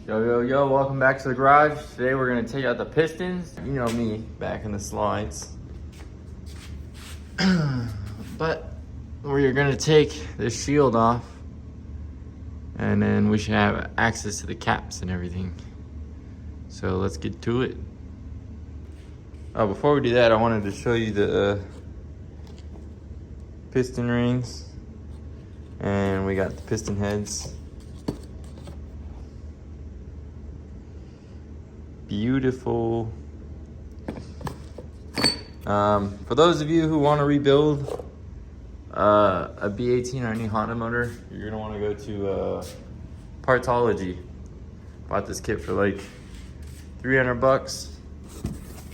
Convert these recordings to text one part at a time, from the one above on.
Yo, welcome back to the garage. Today we're gonna take out the pistons. You know me, back in the slides. But we're gonna take this shield off, and then we should have access to the caps and everything. So let's get to it. Oh, before we do that, I wanted to show you the piston rings. And we got the piston heads. Beautiful. For those of you who want to rebuild a B18 or any Honda motor, you're gonna want to go to Partology. Bought this kit for like 300 bucks.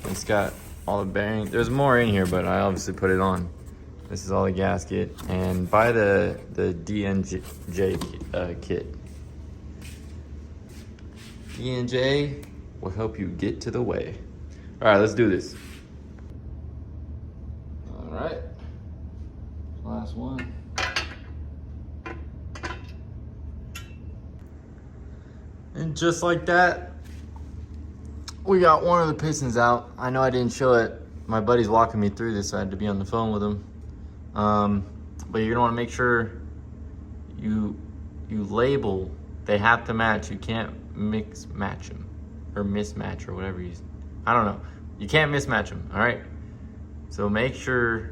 It's got all the bearings. There's more in here, but I obviously put it on. This is all the gasket, and buy the DNJ kit. DNJ will help you get to the way. All right, let's do this. All right, last one. And just like that, we got one of the pistons out. I know I didn't show it. My buddy's walking me through this, so I had to be on the phone with him. But you're gonna wanna make sure you label, they have to match. You can't match them. Or mismatch, or whatever I don't know. You can't mismatch them, all right? So make sure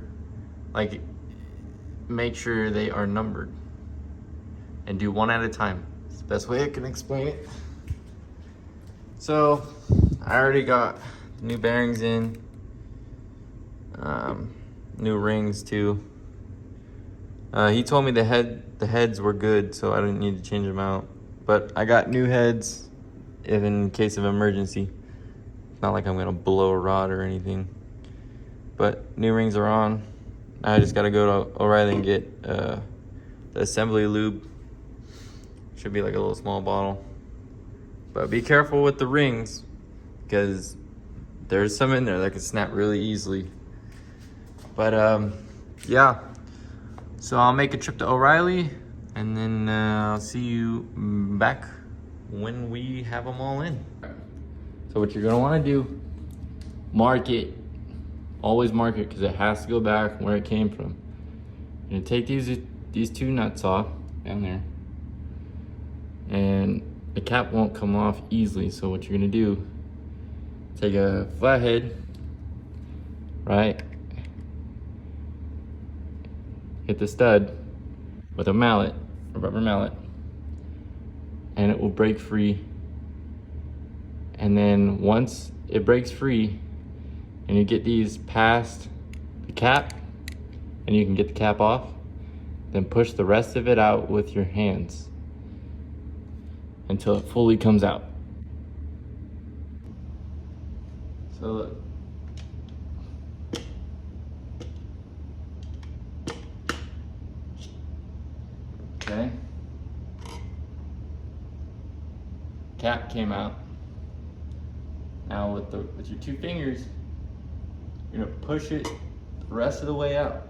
they are numbered. And do one at a time. It's the best way I can explain it. So, I already got the new bearings in. New rings too. He told me the heads were good, so I didn't need to change them out. But I got new heads in case of emergency. Not like I'm gonna blow a rod or anything. But new rings are on. I just gotta go to O'Reilly and get the assembly lube. Should be like a little small bottle. But be careful with the rings, because there's some in there that can snap really easily. But yeah. So I'll make a trip to O'Reilly, and then I'll see you back when we have them all in. So what you're gonna wanna do, mark it. Always mark it, because it has to go back where it came from. You're gonna take these two nuts off down there, and the cap won't come off easily. So what you're gonna do, take a flathead, right? Hit the stud with a mallet, a rubber mallet, and it will break free. And then once it breaks free and you get these past the cap and you can get the cap off, then push the rest of it out with your hands until it fully comes out. So look. Okay. Cap came out. Now with your two fingers, you're gonna push it the rest of the way out.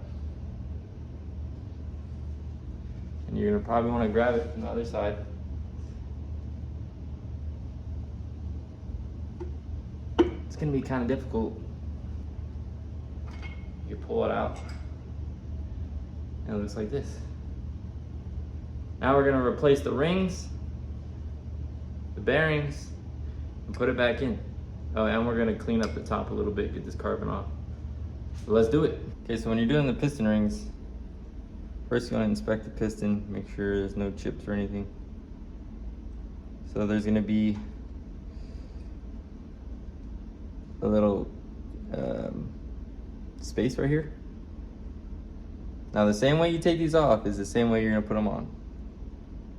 And you're gonna probably wanna grab it from the other side. It's gonna be kind of difficult. You pull it out, and it looks like this. Now we're gonna replace the rings, the bearings, and put it back in. Oh, and we're gonna clean up the top a little bit, get this carbon off. So let's do it. Okay, so when you're doing the piston rings, first you wanna inspect the piston, make sure there's no chips or anything. So there's gonna be a little space right here. Now the same way you take these off is the same way you're gonna put them on.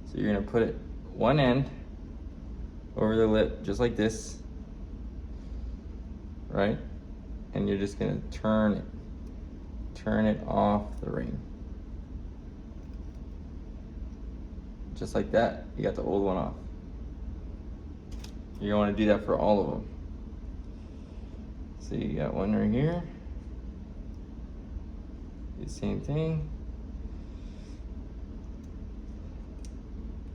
So you're gonna put it one end over the lip, just like this, right? And you're just gonna turn it off the ring. Just like that, you got the old one off. You're gonna wanna do that for all of them. So you got one right here. Do the same thing.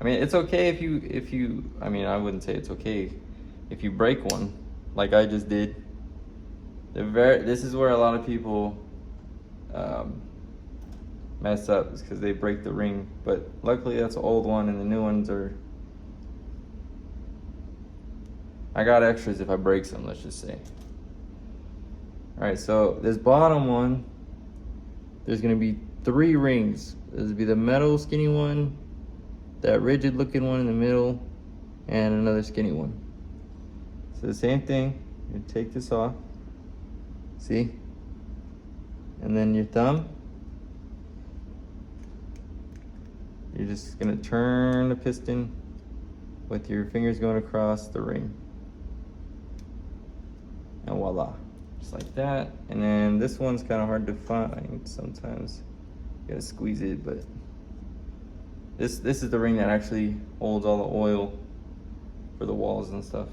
I mean, it's okay if you, I mean, I wouldn't say it's okay if you break one, like I just did. This is where a lot of people mess up, is because they break the ring. But luckily that's an old one, and the new ones are, I got extras if I break some, let's just say. All right, so this bottom one, there's gonna be 3 rings. This would be the metal skinny one, that rigid looking one in the middle, and another skinny one. So the same thing, you take this off, see? And then your thumb, you're just gonna turn the piston with your fingers going across the ring. And voila, just like that. And then this one's kind of hard to find sometimes. You gotta squeeze it, but this is the ring that actually holds all the oil for the walls and stuff.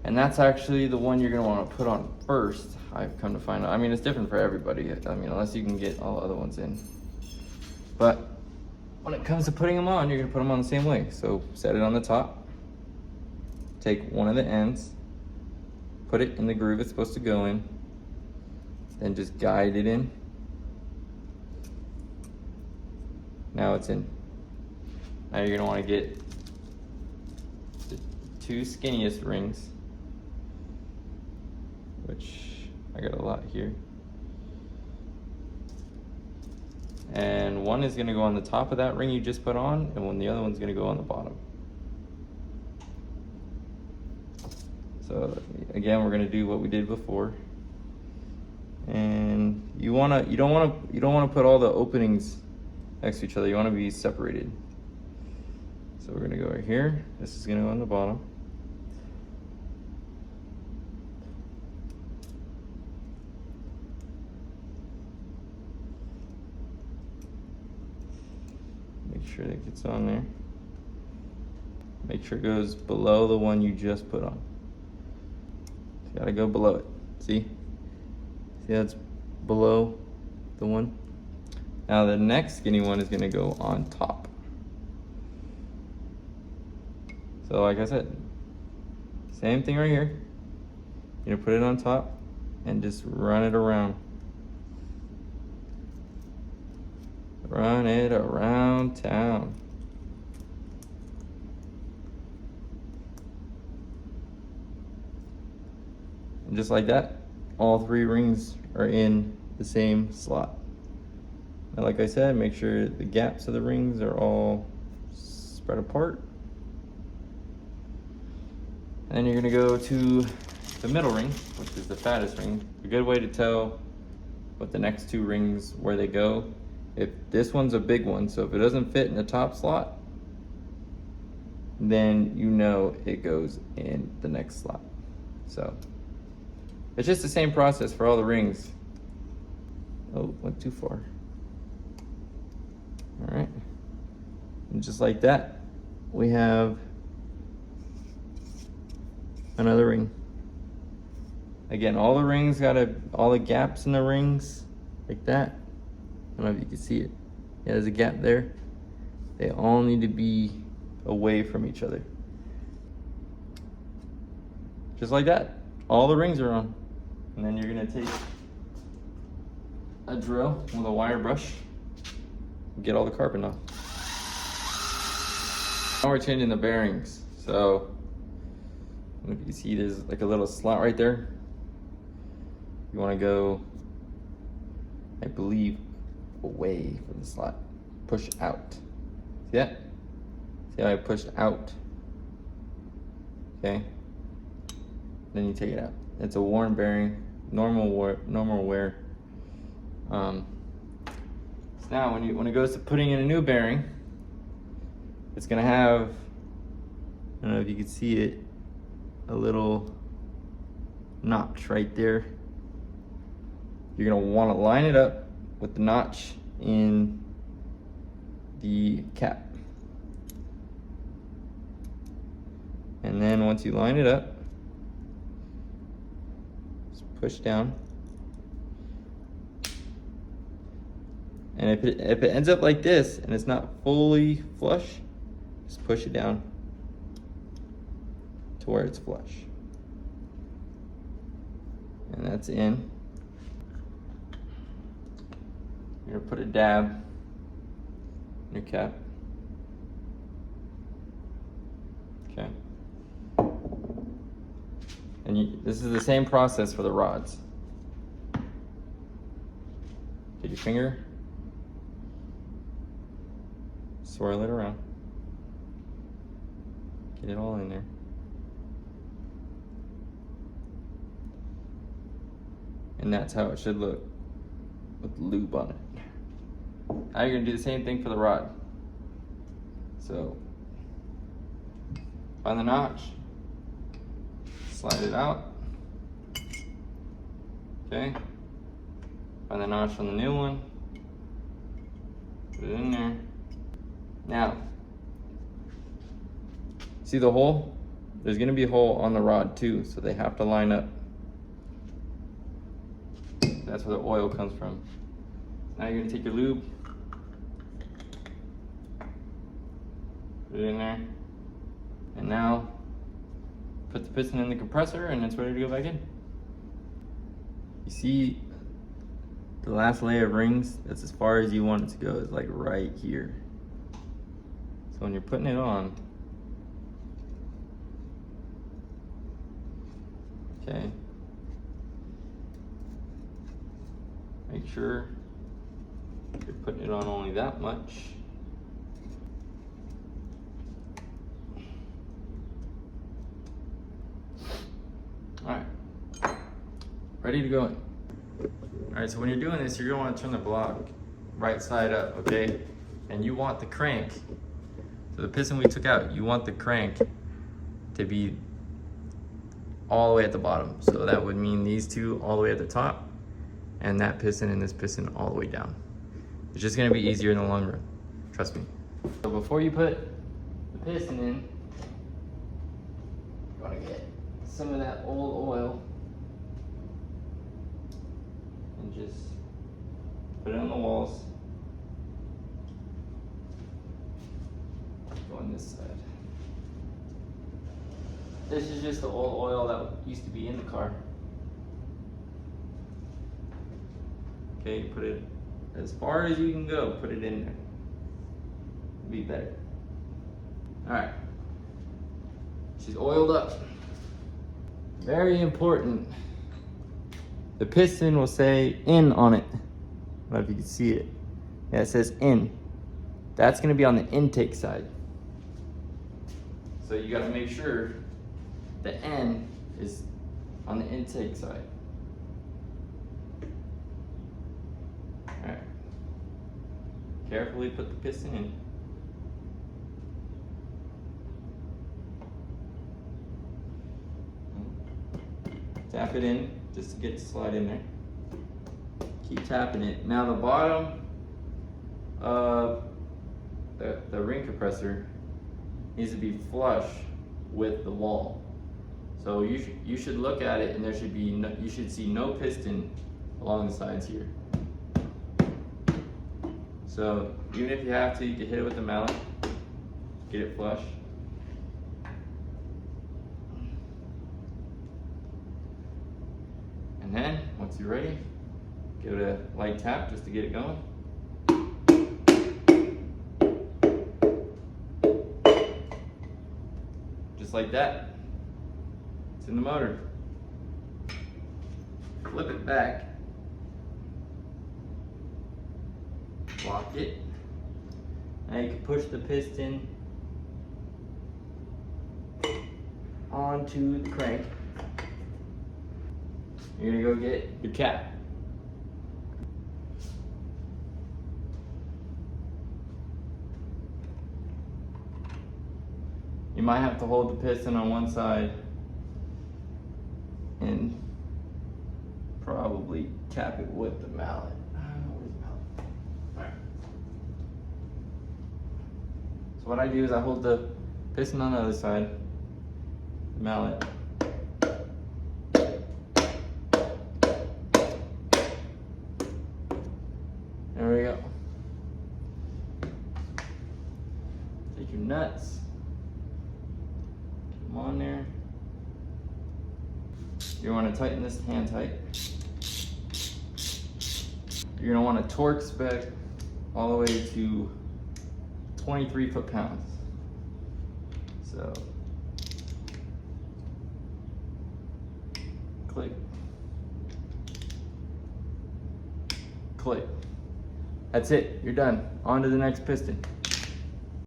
And that's actually the one you're gonna want to put on first, I've come to find out. I mean, it's different for everybody. I mean, unless you can get all the other ones in. But when it comes to putting them on, you're gonna put them on the same way. So set it on the top, take one of the ends, put it in the groove it's supposed to go in, then just guide it in. Now it's in. Now you're gonna wanna get the 2 skinniest rings, which I got a lot here. And one is gonna go on the top of that ring you just put on, and the other one's gonna go on the bottom. So again, we're gonna do what we did before. And you don't wanna put all the openings next to each other. You wanna be separated. So we're gonna go right here. This is gonna go on the bottom. Make sure that gets on there. Make sure it goes below the one you just put on. You gotta go below it. See? See how it's below the one? Now the next skinny one is gonna go on top. So like I said, same thing right here. You're gonna put it on top and just run it around. Run it around town. And just like that, all 3 rings are in the same slot. Now, like I said, make sure the gaps of the rings are all spread apart. And then you're gonna go to the middle ring, which is the fattest ring. A good way to tell what the next 2 rings, where they go. If this one's a big one, so if it doesn't fit in the top slot, then you know it goes in the next slot. So it's just the same process for all the rings. Oh, went too far. All right, and just like that, we have another ring. Again, all the rings all the gaps in the rings, like that. I don't know if you can see it. Yeah, there's a gap there. They all need to be away from each other. Just like that, all the rings are on. And then you're gonna take a drill with a wire brush and get all the carbon off. Now we're changing the bearings. So, I don't know if you see there's like a little slot right there. You wanna go, I believe, away from the slot. Push out. See that? See how I pushed out? Okay. Then you take it out. It's a worn bearing, normal wear. So now when it goes to putting in a new bearing, it's gonna have, I don't know if you can see it, a little notch right there. You're gonna wanna line it up with the notch in the cap. And then once you line it up, just push down And if it ends up like this and it's not fully flush, just push it down to where it's flush. And that's in. You're gonna put a dab in your cap. Okay. And this is the same process for the rods. Take your finger, swirl it around, get it all in there. And that's how it should look with lube on it. Now you're gonna do the same thing for the rod. So, find the notch, slide it out, okay? Find the notch on the new one, put it in there. Now, see the hole? There's gonna be a hole on the rod too, so they have to line up. That's where the oil comes from. Now you're gonna take your lube, put it in there, and now put the piston in the compressor and it's ready to go back in. You see the last layer of rings? That's as far as you want it to go, is like right here. So when you're putting it on, okay, make sure you're putting it on only that much. All right, ready to go in. All right, so when you're doing this, you're gonna wanna turn the block right side up, okay? And you want the crank, so the piston we took out, you want the crank to be all the way at the bottom. So that would mean these two all the way at the top, and that piston and this piston all the way down. It's just gonna be easier in the long run, trust me. So before you put the piston in, you wanna get some of that old oil and just put it on the walls. Go on this side. This is just the old oil that used to be in the car. Okay, put it as far as you can go, put it in there. Be better. All right, she's oiled up. Very important. The piston will say in on it. I don't know if you can see it. Yeah, it says in. That's gonna be on the intake side. So you gotta make sure the N is on the intake side. All right. Carefully put the piston in. Tap it in just to get it to slide in there. Keep tapping it. Now the bottom of the ring compressor needs to be flush with the wall. So you should look at it and there should be no, you should see no piston along the sides here. So even if you have to, you can hit it with the mallet, get it flush. And then, once you're ready, give it a light tap just to get it going. Just like that. It's in the motor. Flip it back. Lock it. Now you can push the piston onto the crank. You're gonna go get your cap. You might have to hold the piston on one side and probably tap it with the mallet. I don't know where's the mallet. All right. So what I do is I hold the piston on the other side, the mallet. There we go. You want to tighten this hand tight. You're gonna want to torque spec all the way to 23 foot-pounds. So, click, click. That's it, you're done. On to the next piston.